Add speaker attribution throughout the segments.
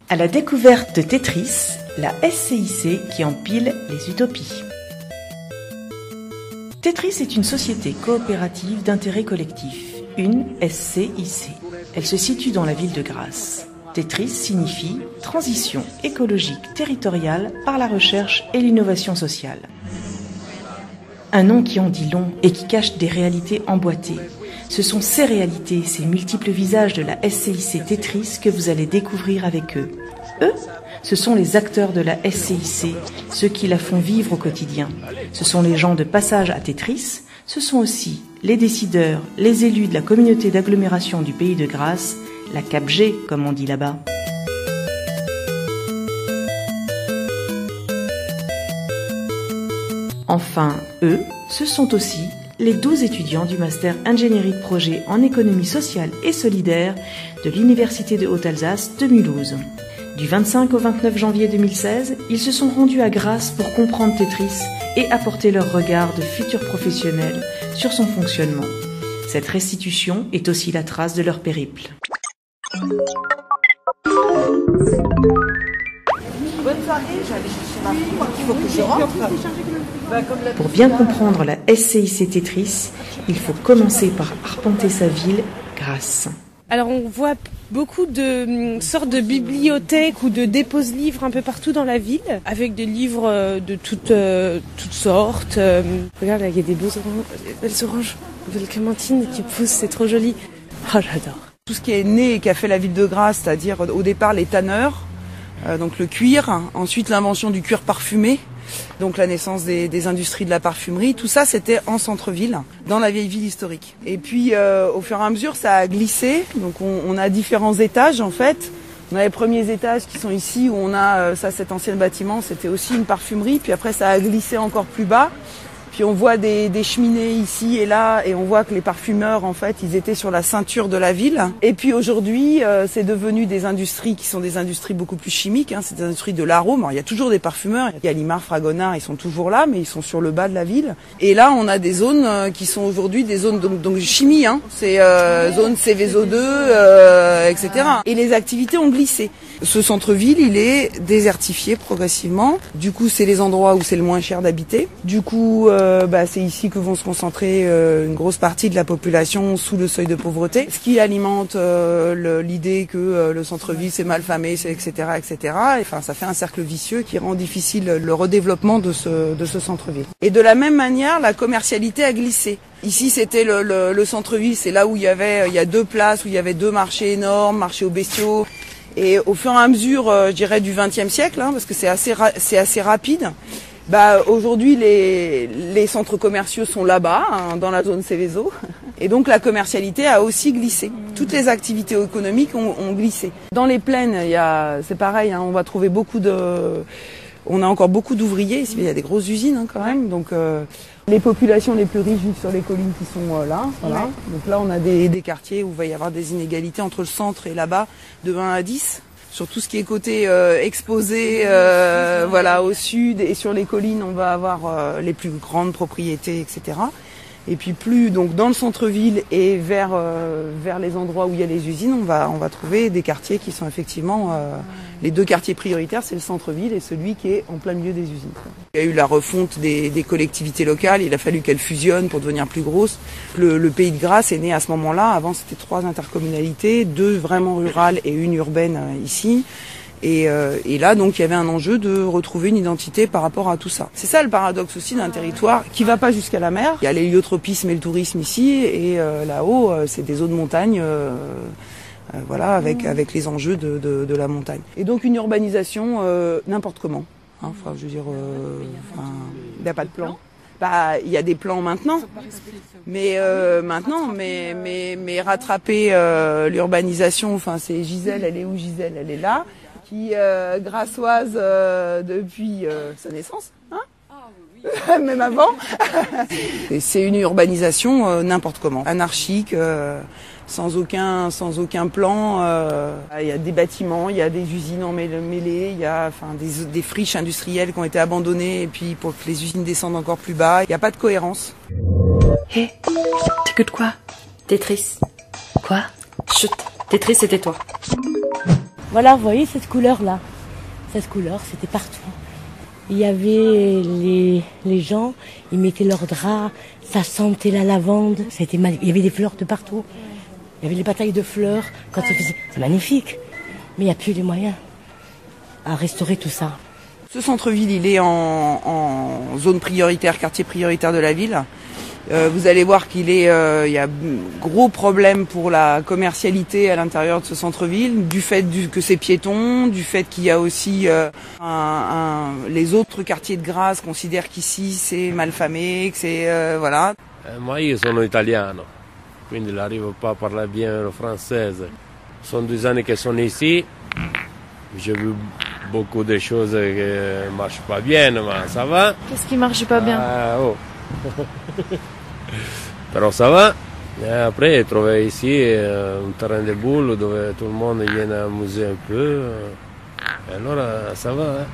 Speaker 1: À la découverte de Tetris, la SCIC qui empile les utopies. Tetris est une société coopérative d'intérêt collectif, une SCIC. Elle se situe dans la ville de Grasse. Tetris signifie transition écologique territoriale par la recherche et l'innovation sociale. Un nom qui en dit long et qui cache des réalités emboîtées. Ce sont ces réalités, ces multiples visages de la SCIC Tetris que vous allez découvrir avec eux. Eux, ce sont les acteurs de la SCIC, ceux qui la font vivre au quotidien. Ce sont les gens de passage à Tetris, ce sont aussi les décideurs, les élus de la communauté d'agglomération du Pays de Grasse, la CAPG comme on dit là-bas. Enfin, eux, ce sont aussi les 12 étudiants du Master Ingénierie de Projet en économie sociale et solidaire de l'Université de Haute-Alsace de Mulhouse. Du 25 au 29 janvier 2016, ils se sont rendus à Grasse pour comprendre Tetris et apporter leur regard de futurs professionnels sur son fonctionnement. Cette restitution est aussi la trace de leur périple.
Speaker 2: Bonne soirée, j'allais chercher ma fille, il faut que je rentre.
Speaker 1: Pour bien comprendre la SCIC Tetris, il faut commencer par arpenter sa ville, Grasse.
Speaker 3: Alors on voit beaucoup de sortes de bibliothèques ou de dépose-livres un peu partout dans la ville, avec des livres de toutes sortes. Regarde là, il y a des belles oranges, de belles clémentines qui poussent, c'est trop joli. Oh, j'adore.
Speaker 2: Tout ce qui est né et qui a fait la ville de Grasse, c'est-à-dire au départ les tanneurs, donc le cuir, ensuite l'invention du cuir parfumé, donc la naissance des industries de la parfumerie, tout ça c'était en centre-ville, dans la vieille ville historique. Et puis au fur et à mesure ça a glissé, donc on a différents étages en fait. On a les premiers étages qui sont ici où on a cet ancien bâtiment, c'était aussi une parfumerie, puis après ça a glissé encore plus bas. Puis on voit des cheminées ici et là, et on voit que les parfumeurs, en fait, ils étaient sur la ceinture de la ville. Et puis aujourd'hui, c'est devenu des industries qui sont des industries beaucoup plus chimiques, hein, c'est des industries de l'arôme. Alors, il y a toujours des parfumeurs, il y a Limard, Fragonard, ils sont toujours là, mais ils sont sur le bas de la ville. Et là, on a des zones qui sont aujourd'hui des zones donc chimie, hein, c'est zone Céveso2, etc. Et les activités ont glissé. Ce centre-ville, il est désertifié progressivement. Du coup, c'est les endroits où c'est le moins cher d'habiter. Du coup, c'est ici que vont se concentrer une grosse partie de la population sous le seuil de pauvreté, ce qui alimente l'idée que le centre-ville c'est mal famé, etc., etc. Et, enfin, ça fait un cercle vicieux qui rend difficile le redéveloppement de ce centre-ville. Et de la même manière, la commercialité a glissé. Ici, c'était le centre-ville, c'est là où il y a deux places, où il y avait deux marchés énormes, marchés aux bestiaux. Et au fur et à mesure, je dirais du XXe siècle, hein, parce que c'est assez rapide. Aujourd'hui, les centres commerciaux sont là-bas, hein, dans la zone Céveso. Et donc la commercialité a aussi glissé. Toutes les activités économiques ont glissé. Dans les plaines, c'est pareil, hein, on va trouver on a encore beaucoup d'ouvriers. Ici, il y a des grosses usines, hein, quand même. Donc les populations les plus riches vivent sur les collines qui sont là. Voilà. Ouais. Donc là, on a des quartiers où il va y avoir des inégalités entre le centre et là-bas de 1 à 10. Sur tout ce qui est côté exposé, au sud et sur les collines, on va avoir les plus grandes propriétés, etc. Et puis plus donc dans le centre-ville et vers les endroits où il y a les usines, on va trouver des quartiers qui sont effectivement les deux quartiers prioritaires, c'est le centre-ville et celui qui est en plein milieu des usines. Il y a eu la refonte des collectivités locales, il a fallu qu'elles fusionnent pour devenir plus grosses. Le Pays de Grasse est né à ce moment-là. Avant, c'était 3 intercommunalités, 2 vraiment rurales et une urbaine ici. Et là, donc, il y avait un enjeu de retrouver une identité par rapport à tout ça. C'est ça le paradoxe aussi d'un territoire qui va pas jusqu'à la mer. Il y a l'héliotropisme et le tourisme ici, et là-haut, c'est des zones de montagne, avec les enjeux de la montagne. Et donc une urbanisation n'importe comment. Hein, je veux dire, il n'y a pas de plan. Il y a des plans maintenant, mais rattraper l'urbanisation. Enfin, c'est Gisèle, elle est où Gisèle? Elle est là. Qui grassoise depuis sa naissance, hein, même avant. C'est une urbanisation n'importe comment, anarchique, sans aucun plan. Il y a des bâtiments, il y a des usines emmêlées, il y a des friches industrielles qui ont été abandonnées et puis pour que les usines descendent encore plus bas. Il n'y a pas de cohérence.
Speaker 4: Hé, t'écoutes quoi? Tetris. Quoi? Chut, Tetris, c'était toi.
Speaker 5: Voilà, vous voyez cette couleur-là. Cette couleur, c'était partout. Il y avait les gens, ils mettaient leurs draps, ça sentait la lavande. C'était magnifique. Il y avait des fleurs de partout. Il y avait les batailles de fleurs. Quand c'est magnifique. Mais il n'y a plus les moyens à restaurer tout ça.
Speaker 2: Ce centre-ville, il est en zone prioritaire, quartier prioritaire de la ville. Vous allez voir qu'il y a gros problème pour la commercialité à l'intérieur de ce centre-ville, du fait que c'est piéton, du fait qu'il y a aussi les autres quartiers de Grasse considèrent qu'ici c'est malfamé, que c'est voilà.
Speaker 6: Moi, io sono italiano, quindi n'arrivo pas à parler bien le français. Ce sont 2 années que je suis ici. J'ai vu beaucoup de choses qui ne marchent pas bien, mais ça va.
Speaker 7: Qu'est-ce qui marche pas bien?
Speaker 6: Però ça va. Et après, j'ai trouvé ici un terrain de boule où tout le monde vient amuser un peu. Et alors, ça va. Hein.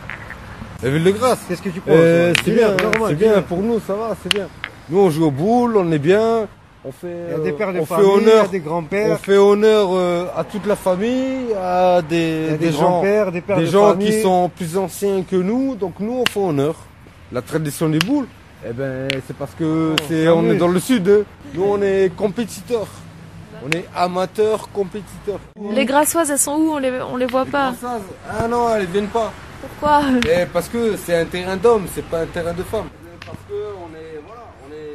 Speaker 8: La ville de Grasse, qu'est-ce que tu penses? C'est bien, pour nous, ça va, c'est bien. Nous, on joue aux boules, on est bien. On fait,
Speaker 9: des pères de
Speaker 8: on
Speaker 9: famille,
Speaker 8: fait honneur,
Speaker 9: des grands-pères.
Speaker 8: On fait honneur à toute la famille, à des gens,
Speaker 9: des pères
Speaker 8: des
Speaker 9: de
Speaker 8: gens
Speaker 9: famille.
Speaker 8: qui sont plus anciens que nous. Donc nous, on fait honneur. La tradition des boules, eh ben, c'est parce que on est dans le sud. Hein. Nous, on est compétiteurs. On est amateurs, compétiteurs.
Speaker 7: Les Grassoises, elles sont où? On les voit pas.
Speaker 8: Ah non, elles viennent pas.
Speaker 7: Pourquoi?
Speaker 8: Parce que c'est un terrain d'hommes, c'est pas un terrain de femmes. Parce que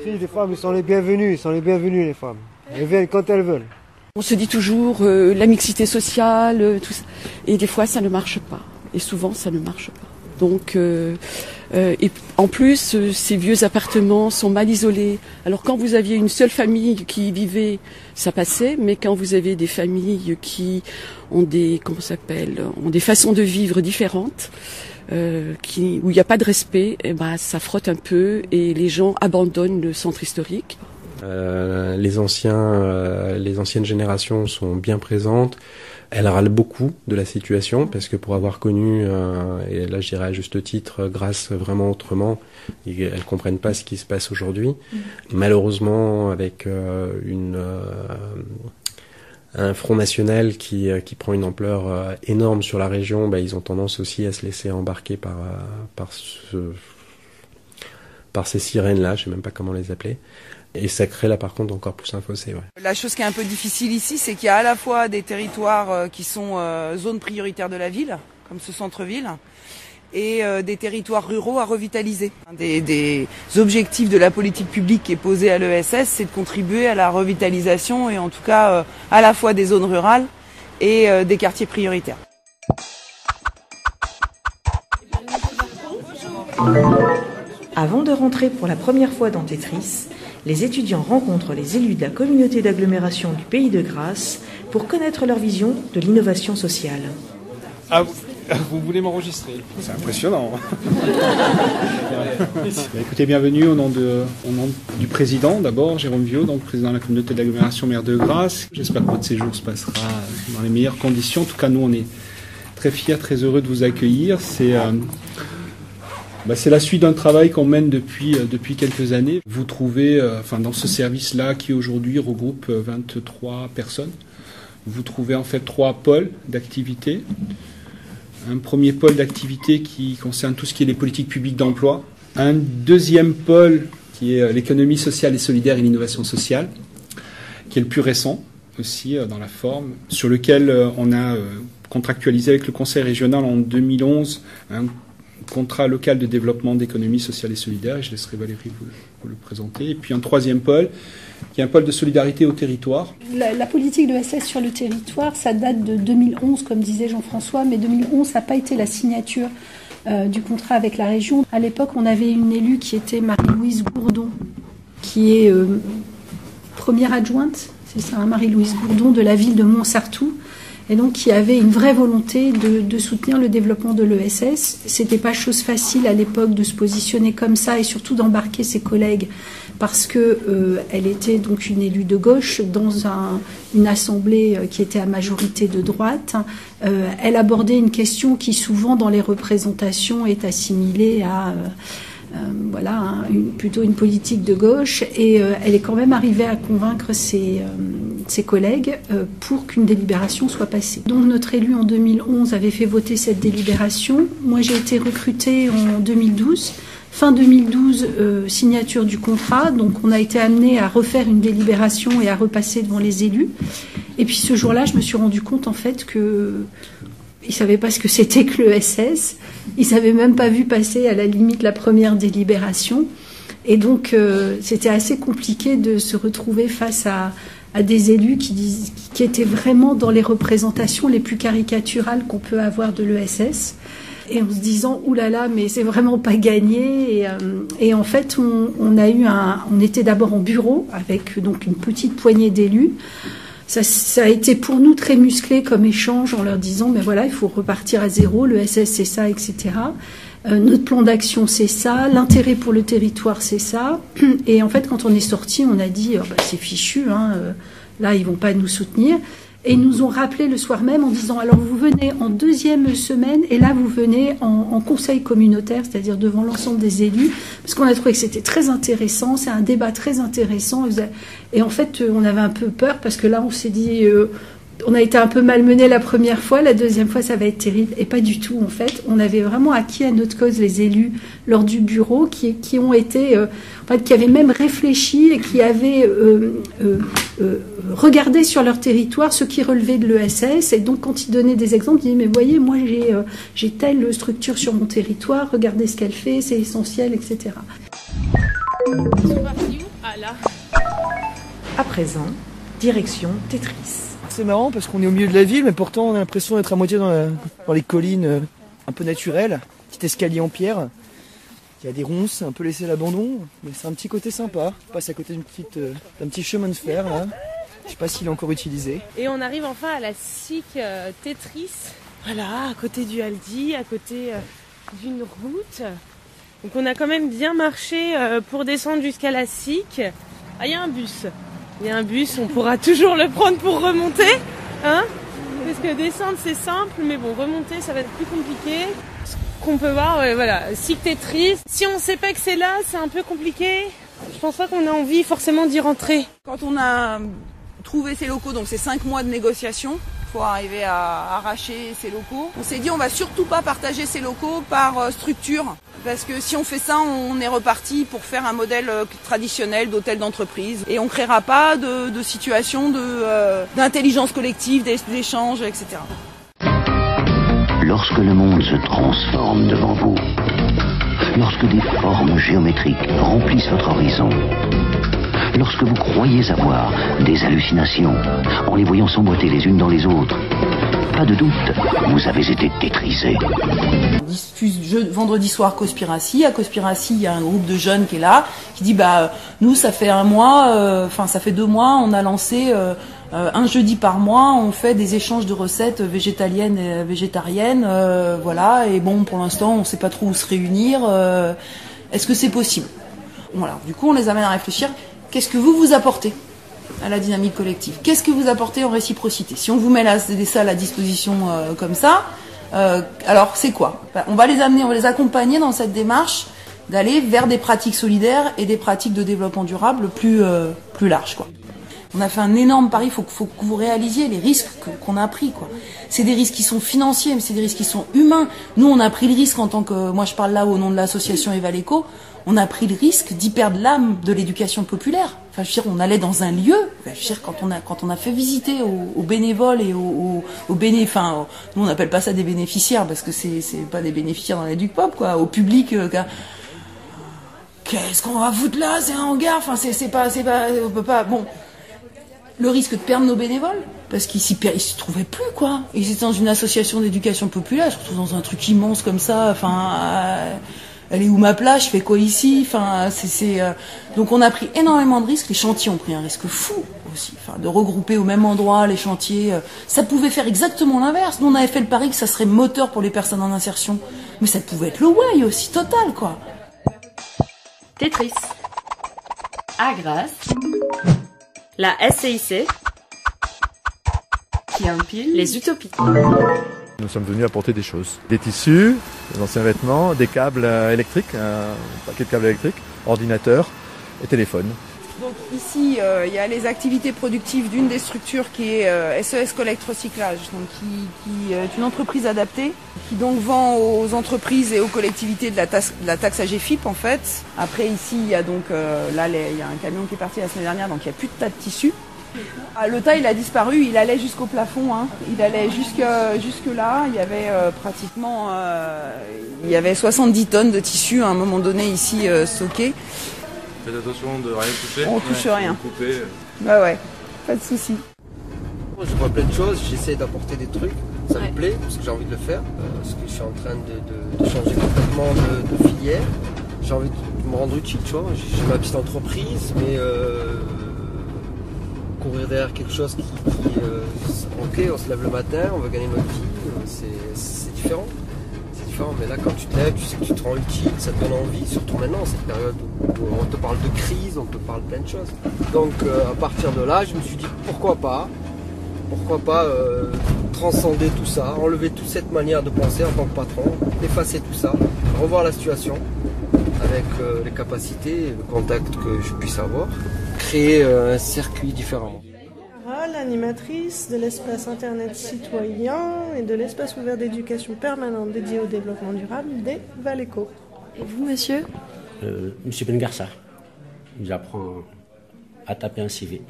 Speaker 9: Si, les femmes, ils sont les bienvenus, les femmes. Elles viennent quand elles veulent.
Speaker 10: On se dit toujours la mixité sociale, tout ça. Et des fois, ça ne marche pas. Et souvent, ça ne marche pas. Donc, et en plus, ces vieux appartements sont mal isolés. Alors, quand vous aviez une seule famille qui y vivait, ça passait. Mais quand vous avez des familles qui ont des façons de vivre différentes, où il n'y a pas de respect, ça frotte un peu et les gens abandonnent le centre historique.
Speaker 11: Les anciennes générations sont bien présentes. Elles râlent beaucoup de la situation parce que pour avoir connu, et là je dirais à juste titre, Grasse vraiment autrement, elles comprennent pas ce qui se passe aujourd'hui. Malheureusement, avec un Front National qui prend une ampleur énorme sur la région, ils ont tendance aussi à se laisser embarquer par ces sirènes-là, je sais même pas comment les appeler. Et ça crée là par contre encore plus un fossé. Ouais.
Speaker 2: La chose qui est un peu difficile ici, c'est qu'il y a à la fois des territoires qui sont zones prioritaires de la ville, comme ce centre-ville, et des territoires ruraux à revitaliser. Des objectifs de la politique publique qui est posée à l'ESS, c'est de contribuer à la revitalisation et en tout cas à la fois des zones rurales et des quartiers prioritaires.
Speaker 1: Avant de rentrer pour la première fois dans Tetris, les étudiants rencontrent les élus de la communauté d'agglomération du Pays de Grasse pour connaître leur vision de l'innovation sociale.
Speaker 12: Ah, vous voulez m'enregistrer? C'est impressionnant. Écoutez, bienvenue au nom du président, d'abord, Jérôme Viau, donc président de la communauté d'agglomération Maire de Grasse. J'espère que votre séjour se passera dans les meilleures conditions. En tout cas, nous, on est très fiers, très heureux de vous accueillir. C'est la suite d'un travail qu'on mène depuis quelques années. Vous trouvez, dans ce service-là qui aujourd'hui regroupe 23 personnes, vous trouvez en fait 3 pôles d'activité. Un premier pôle d'activité qui concerne tout ce qui est les politiques publiques d'emploi. Un deuxième pôle qui est l'économie sociale et solidaire et l'innovation sociale, qui est le plus récent aussi dans la forme, sur lequel on a contractualisé avec le Conseil régional en 2011 un contrat local de développement d'économie sociale et solidaire. Je laisserai Valérie vous le présenter. Et puis un troisième pôle, qui est un pôle de solidarité au territoire.
Speaker 13: La politique de l'ESS sur le territoire, ça date de 2011, comme disait Jean-François, mais 2011, ça n'a pas été la signature du contrat avec la région. À l'époque, on avait une élue qui était Marie-Louise Gourdon, qui est première adjointe, c'est ça, Marie-Louise Gourdon de la ville de Montsartou, et donc qui avait une vraie volonté de soutenir le développement de l'ESS. C'était pas chose facile à l'époque de se positionner comme ça et surtout d'embarquer ses collègues parce que elle était donc une élue de gauche dans une assemblée qui était à majorité de droite. Elle abordait une question qui souvent dans les représentations est assimilée à plutôt une politique de gauche, et elle est quand même arrivée à convaincre ses collègues pour qu'une délibération soit passée. Donc notre élu en 2011 avait fait voter cette délibération. Moi j'ai été recrutée en 2012. Fin 2012, signature du contrat, donc on a été amené à refaire une délibération et à repasser devant les élus. Et puis ce jour-là, je me suis rendu compte en fait que ils savaient pas ce que c'était que l'ESS. Ils n'avaient même pas vu passer à la limite la première délibération. Et donc c'était assez compliqué de se retrouver face à des élus qui étaient vraiment dans les représentations les plus caricaturales qu'on peut avoir de l'ESS. Et en se disant oulala, mais c'est vraiment pas gagné. Et en fait, on était d'abord en bureau avec donc une petite poignée d'élus. Ça a été pour nous très musclé comme échange en leur disant mais voilà, il faut repartir à zéro, l'ESS c'est ça, etc. Notre plan d'action c'est ça, l'intérêt pour le territoire c'est ça. Et en fait, quand on est sorti, on a dit c'est fichu, là ils vont pas nous soutenir. Et ils nous ont rappelé le soir même en disant alors vous venez en deuxième semaine et là vous venez en conseil communautaire, c'est-à-dire devant l'ensemble des élus, parce qu'on a trouvé que c'était très intéressant, c'est un débat très intéressant. Et en fait on avait un peu peur parce que là on s'est dit on a été un peu malmenés la première fois, la deuxième fois ça va être terrible, et pas du tout en fait. On avait vraiment acquis à notre cause les élus lors du bureau qui ont été, qui avaient même réfléchi et qui avaient regardé sur leur territoire ce qui relevait de l'ESS, et donc quand ils donnaient des exemples, ils disaient mais voyez, moi j'ai telle structure sur mon territoire, regardez ce qu'elle fait, c'est essentiel, etc.
Speaker 3: Ils sont partis où ? Ah là.
Speaker 1: À présent, direction Tetris.
Speaker 14: C'est marrant parce qu'on est au milieu de la ville, mais pourtant on a l'impression d'être à moitié dans les collines un peu naturelles. Petit escalier en pierre. Il y a des ronces un peu laissées à l'abandon, mais c'est un petit côté sympa. On passe à côté d'un petit chemin de fer là. Je sais pas s'il est encore utilisé.
Speaker 3: Et on arrive enfin à la SIC Tetris. Voilà, à côté du Aldi, à côté d'une route. Donc on a quand même bien marché pour descendre jusqu'à la SIC. Ah, il y a un bus. Il y a un bus, on pourra toujours le prendre pour remonter, hein ? Parce que descendre c'est simple, mais bon, remonter ça va être plus compliqué. Ce qu'on peut voir, voilà, SIC Tetris. Si on sait pas que c'est là, c'est un peu compliqué. Je pense pas qu'on a envie forcément d'y rentrer.
Speaker 2: Quand on a trouvé ces locaux, donc c'est 5 mois de négociation pour arriver à arracher ces locaux, on s'est dit on va surtout pas partager ces locaux par structure. Parce que si on fait ça, on est reparti pour faire un modèle traditionnel d'hôtel d'entreprise. Et on ne créera pas de situation d'intelligence collective, d'échange, etc.
Speaker 15: Lorsque le monde se transforme devant vous, lorsque des formes géométriques remplissent votre horizon, lorsque vous croyez avoir des hallucinations en les voyant s'emboîter les unes dans les autres, pas de doute, vous avez été tétrisé.
Speaker 2: On diffuse vendredi soir Conspiracy. À Conspiracy, il y a un groupe de jeunes qui est là, qui dit nous ça fait un mois, ça fait 2 mois, on a lancé un jeudi par mois, on fait des échanges de recettes végétaliennes et végétariennes, voilà. Et bon, pour l'instant, on ne sait pas trop où se réunir. Est-ce que c'est possible ? Voilà. Du coup, on les amène à réfléchir. Qu'est-ce que vous apportez à la dynamique collective? Qu'est-ce que vous apportez en réciprocité? Si on vous met des salles à disposition comme ça, alors c'est quoi? On va les amener, on va les accompagner dans cette démarche d'aller vers des pratiques solidaires et des pratiques de développement durable plus larges, quoi. On a fait un énorme pari, faut que vous réalisiez les risques qu'on a pris, quoi. C'est des risques qui sont financiers, mais c'est des risques qui sont humains. Nous, on a pris le risque en tant que, moi je parle là au nom de l'association Evaléco, on a pris le risque d'y perdre l'âme de l'éducation populaire. Enfin, je veux dire, on allait dans un lieu, je veux dire, quand on a fait visiter aux bénévoles et nous on n'appelle pas ça des bénéficiaires, parce que c'est pas des bénéficiaires dans l'EducPop, quoi, au public, qu'est-ce qu'on va foutre là, c'est un hangar, enfin, c'est pas, on peut pas, bon. Le risque de perdre nos bénévoles, parce qu'ils s'y trouvaient plus, quoi. Ils étaient dans une association d'éducation populaire, je retrouve dans un truc immense comme ça, enfin, elle est où ma place, je fais quoi ici, enfin, donc on a pris énormément de risques, les chantiers ont pris un risque fou aussi, enfin, de regrouper au même endroit les chantiers, ça pouvait faire exactement l'inverse. Nous on avait fait le pari que ça serait moteur pour les personnes en insertion, mais ça pouvait être le way aussi total, quoi.
Speaker 4: Tetris. À Grasse. La SCIC qui empile les utopies.
Speaker 16: Nous sommes venus apporter des choses. Des tissus, des anciens vêtements, des câbles électriques, un paquet de câbles électriques, ordinateurs et téléphones.
Speaker 2: Donc ici, il y a les activités productives d'une des structures qui est SES Collecte Recyclage, donc qui est une entreprise adaptée, qui donc vend aux entreprises et aux collectivités de la taxe AGFIP en fait. Après ici, il y a donc là, il y a un camion qui est parti la semaine dernière, donc il n'y a plus de tas de tissus. Le tas il a disparu, il allait jusqu'au plafond, hein. Il allait jusque là, il y avait pratiquement il y avait 70 tonnes de tissus à un moment donné ici stockés.
Speaker 17: Faites attention de rien toucher.
Speaker 2: On touche rien.
Speaker 17: Couper.
Speaker 2: Bah ouais, pas de souci.
Speaker 18: Je vois plein de choses, j'essaie d'apporter des trucs, ça me plaît parce que j'ai envie de le faire, parce que je suis en train de changer complètement de filière. J'ai envie de me rendre utile, tu vois. J'ai ma petite entreprise, mais courir derrière quelque chose qui ok, on se lève le matin, on veut gagner notre vie, c'est différent. C'est différent, mais là quand tu te lèves, tu sais que tu te rends utile, ça te donne envie, surtout maintenant, cette période où on te parle de crise, on te parle de plein de choses. Donc à partir de là, je me suis dit pourquoi pas transcender tout ça, enlever toute cette manière de penser en tant que patron, effacer tout ça, revoir la situation avec les capacités, le contact que je puisse avoir, créer un circuit différent.
Speaker 19: Animatrice de l'espace Internet citoyen et de l'espace ouvert d'éducation permanente dédié au développement durable des Valéco.
Speaker 7: Et vous, monsieur?
Speaker 20: Monsieur Bengarça. J'apprends à taper un CV.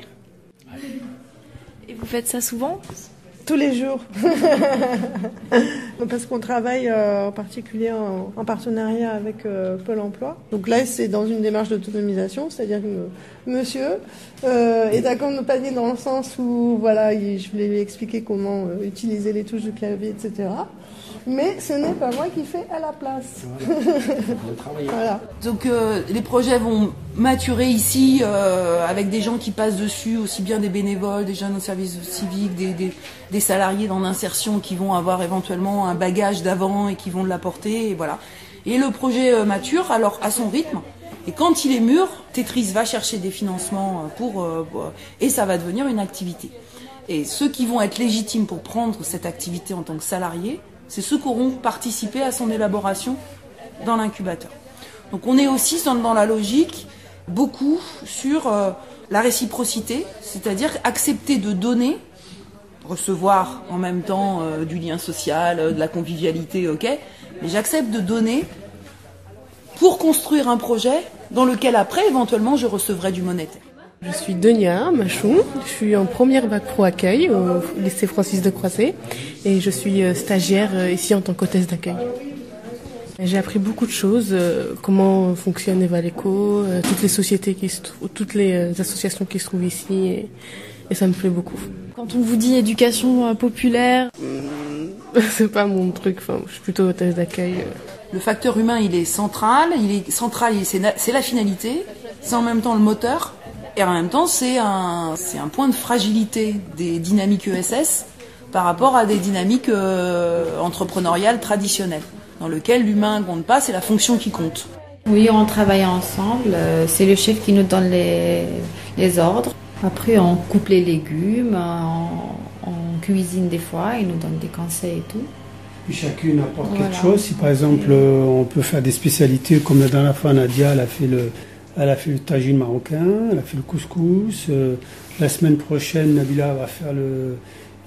Speaker 7: Et vous faites ça souvent?
Speaker 19: Tous les jours. Parce qu'on travaille en particulier en partenariat avec Pôle emploi. Donc là, c'est dans une démarche d'autonomisation, c'est-à-dire que monsieur est accompagné dans le sens où voilà, je voulais lui expliquer comment utiliser les touches du clavier, etc. Mais ce n'est pas moi qui fais à la place.
Speaker 2: Voilà. Donc les projets vont maturer ici avec des gens qui passent dessus, aussi bien des bénévoles, des jeunes au service civique, des salariés dans l'insertion qui vont avoir éventuellement un bagage d'avant et qui vont l'apporter, et voilà. Et le projet mature alors à son rythme. Et quand il est mûr, Tetris va chercher des financements et ça va devenir une activité. Et ceux qui vont être légitimes pour prendre cette activité en tant que salariés, c'est ceux qui auront participé à son élaboration dans l'incubateur. Donc on est aussi dans la logique beaucoup sur la réciprocité, c'est-à-dire accepter de donner, recevoir en même temps du lien social, de la convivialité, ok, mais j'accepte de donner pour construire un projet dans lequel après, éventuellement, je recevrai du monétaire.
Speaker 3: Je suis Denia Machon, je suis en première bac pro accueil au lycée Francis de Croisset et je suis stagiaire ici en tant qu'hôtesse d'accueil. J'ai appris beaucoup de choses, comment fonctionne Valéco, toutes les sociétés toutes les associations qui se trouvent ici et ça me plaît beaucoup.
Speaker 7: Quand on vous dit éducation populaire,
Speaker 3: c'est pas mon truc, je suis plutôt hôtesse d'accueil.
Speaker 2: Le facteur humain, il est central, c'est la finalité, c'est en même temps le moteur. Et en même temps, c'est un point de fragilité des dynamiques ESS par rapport à des dynamiques entrepreneuriales traditionnelles, dans lesquelles l'humain ne compte pas, c'est la fonction qui compte.
Speaker 21: Oui, on travaille ensemble. C'est le chef qui nous donne les ordres. Après, on coupe les légumes, on cuisine des fois, il nous donne des conseils et tout.
Speaker 12: Puis chacune apporte quelque chose. Si par exemple, on peut faire des spécialités, comme la dernière fois, Nadia, elle a fait le tagine marocain, elle a fait le couscous. La semaine prochaine, Nabila va faire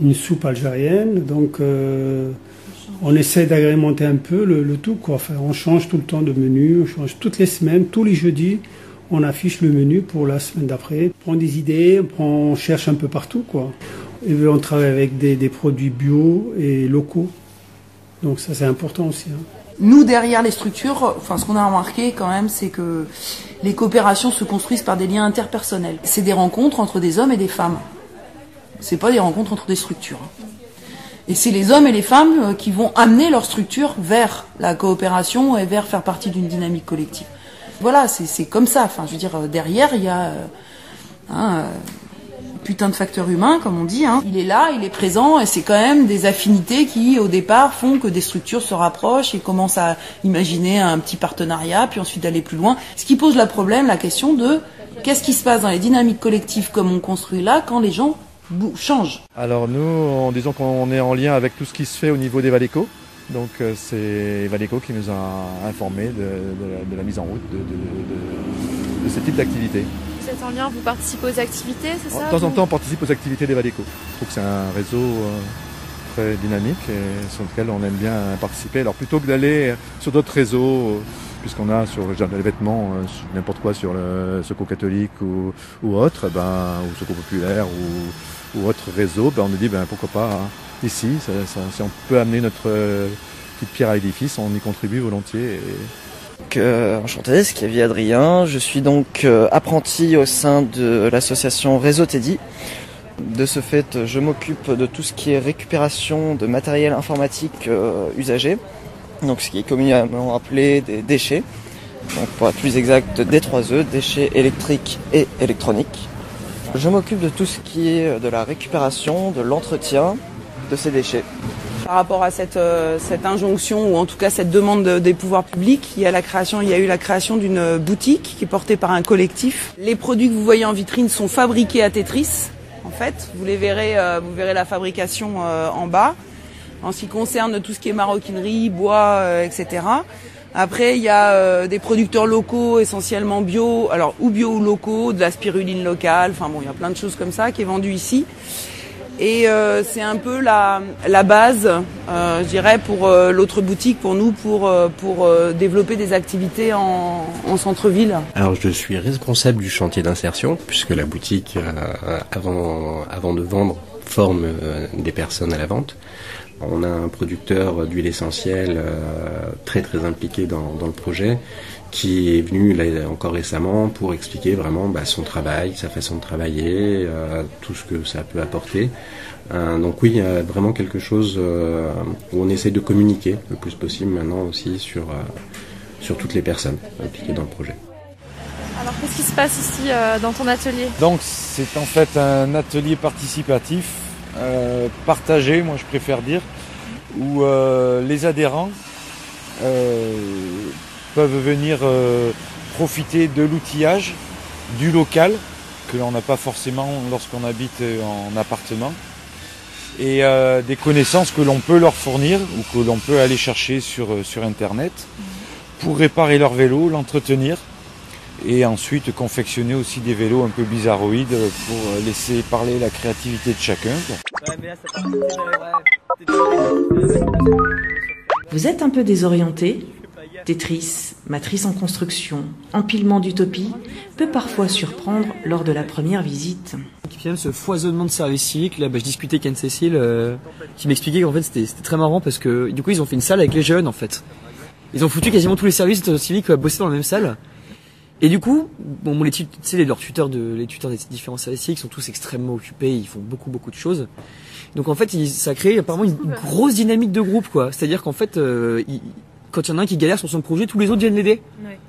Speaker 12: une soupe algérienne. Donc, on essaie d'agrémenter un peu le tout, quoi. Enfin, on change tout le temps de menu, on change toutes les semaines, tous les jeudis, on affiche le menu pour la semaine d'après. On prend des idées, on cherche un peu partout, quoi. Et on travaille avec des produits bio et locaux. Donc ça, c'est important aussi, hein.
Speaker 2: Nous, derrière les structures, ce qu'on a remarqué quand même, c'est que les coopérations se construisent par des liens interpersonnels. C'est des rencontres entre des hommes et des femmes. C'est pas des rencontres entre des structures. Et c'est les hommes et les femmes qui vont amener leur structure vers la coopération et vers faire partie d'une dynamique collective. Voilà, c'est comme ça. Je veux dire, derrière, il y a putain de facteur humain, comme on dit, hein. Il est là, il est présent, et c'est quand même des affinités qui, au départ, font que des structures se rapprochent et commencent à imaginer un petit partenariat, puis ensuite d'aller plus loin. Ce qui pose la question de qu'est-ce qui se passe dans les dynamiques collectives comme on construit là, quand les gens change?
Speaker 16: Alors nous, disons qu'on est en lien avec tout ce qui se fait au niveau des Valéco. Donc c'est Valéco qui nous a informés de la mise en route de ce type d'activité.
Speaker 7: Vous êtes en lien, vous participez aux activités, c'est ça?
Speaker 16: De temps en temps, on participe aux activités des Valéco. Je trouve que c'est un réseau très dynamique et sur lequel on aime bien participer. Alors plutôt que d'aller sur d'autres réseaux, puisqu'on a sur les vêtements, n'importe quoi sur le Secours catholique ou autre, ou Secours populaire ou autre réseau, on nous dit pourquoi pas ici, si on peut amener notre petite pierre à l'édifice, on y contribue volontiers.
Speaker 5: Enchanté, c'est Kevin Adrien. Je suis donc apprenti au sein de l'association Réseau Teddy. De ce fait, je m'occupe de tout ce qui est récupération de matériel informatique usagé, donc ce qui est communément appelé des déchets. Donc pour être plus exact, D3E, déchets électriques et électroniques. Je m'occupe de tout ce qui est de la récupération, de l'entretien de ces déchets.
Speaker 2: Par rapport à cette injonction, ou en tout cas cette demande des pouvoirs publics, il y a eu la création d'une boutique qui est portée par un collectif. Les produits que vous voyez en vitrine sont fabriqués à Tetris. En fait, vous verrez la fabrication en bas. En ce qui concerne tout ce qui est maroquinerie, bois, etc. Après, il y a des producteurs locaux, essentiellement bio, alors ou bio ou locaux, de la spiruline locale. Enfin bon, il y a plein de choses comme ça qui est vendu ici. Et c'est un peu la base, je dirais, pour l'autre boutique, pour nous, pour développer des activités en centre-ville.
Speaker 11: Alors je suis responsable du chantier d'insertion, puisque la boutique, avant de vendre, forme des personnes à la vente. On a un producteur d'huile essentielle très très impliqué dans le projet, qui est venu là encore récemment pour expliquer vraiment son travail, sa façon de travailler, tout ce que ça peut apporter. Donc oui, il y a vraiment quelque chose où on essaie de communiquer le plus possible maintenant aussi sur toutes les personnes impliquées dans le projet.
Speaker 7: Alors qu'est-ce qui se passe ici dans ton atelier?
Speaker 22: Donc c'est en fait un atelier participatif, partagé, moi je préfère dire, où les adhérents peuvent venir profiter de l'outillage, du local, que l'on n'a pas forcément lorsqu'on habite en appartement, et des connaissances que l'on peut leur fournir ou que l'on peut aller chercher sur Internet pour réparer leur vélo, l'entretenir, et ensuite confectionner aussi des vélos un peu bizarroïdes pour laisser parler la créativité de chacun.
Speaker 1: Vous êtes un peu désorienté? Tetris, matrice en construction, empilement d'utopies, peut parfois surprendre lors de la première visite.
Speaker 14: Ce foisonnement de service civique, là, je discutais avec Anne-Cécile qui m'expliquait qu'en fait c'était très marrant parce que du coup ils ont fait une salle avec les jeunes en fait. Ils ont foutu quasiment tous les services civiques bosser dans la même salle. Et du coup, leurs tuteurs les tuteurs des différents services civiques sont tous extrêmement occupés, ils font beaucoup de choses. Donc en fait, ça crée apparemment une grosse dynamique de groupe, quoi. C'est-à-dire qu'en fait, quand il y en a un qui galère sur son projet, tous les autres viennent l'aider. Ouais.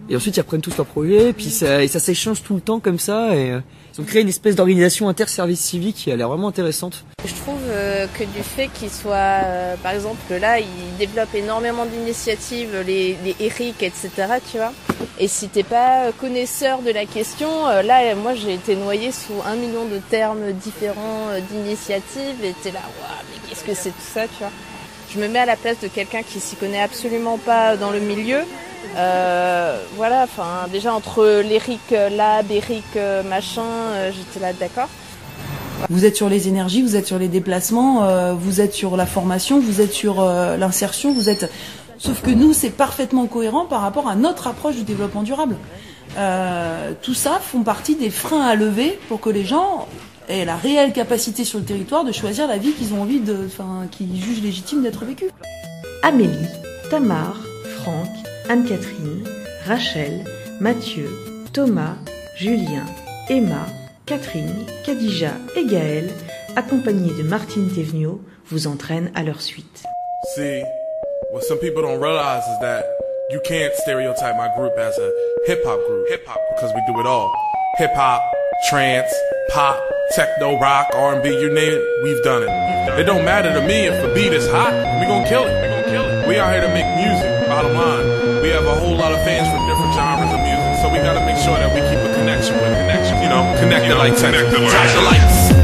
Speaker 14: Et ensuite, ils reprennent tous leur projet, puis ça s'échange tout le temps comme ça. Et ils ont créé une espèce d'organisation inter-service civique qui a l'air vraiment intéressante.
Speaker 3: Je trouve que du fait qu'ils soient, par exemple, là, ils développent énormément d'initiatives, les Eric, etc., tu vois. Et si t'es pas connaisseur de la question, là, moi, j'ai été noyée sous 1 million de termes différents d'initiatives, et t'es là, waouh, mais qu'est-ce que c'est tout ça, tu vois. Je me mets à la place de quelqu'un qui s'y connaît absolument pas dans le milieu. Voilà, enfin, déjà entre l'Eric Lab, Eric machin, j'étais là, d'accord.
Speaker 2: Vous êtes sur les énergies, vous êtes sur les déplacements, vous êtes sur la formation, vous êtes sur l'insertion, vous êtes... Sauf que nous, c'est parfaitement cohérent par rapport à notre approche du développement durable. Tout ça font partie des freins à lever pour que les gens aient la réelle capacité sur le territoire de choisir la vie qu'ils ont envie qu'ils jugent légitime d'être vécue.
Speaker 1: Amélie, Tamar, Franck, Anne-Catherine, Rachel, Mathieu, Thomas, Julien, Emma, Catherine, Khadija et Gaël, accompagnés de Martine Thévenot, vous entraînent à leur suite.
Speaker 23: See, what some people don't realize is that you can't stereotype my group as a hip-hop group. Hip-hop, because we do it all. Hip-hop, trance, pop, techno, rock, R&B, you name it, we've done it. It don't matter to me if the beat is hot, we gon' kill it. We are here to make music, bottom line. We have a whole lot of fans from different genres of music, so we gotta make sure that we keep a connection with connection, connect the lights.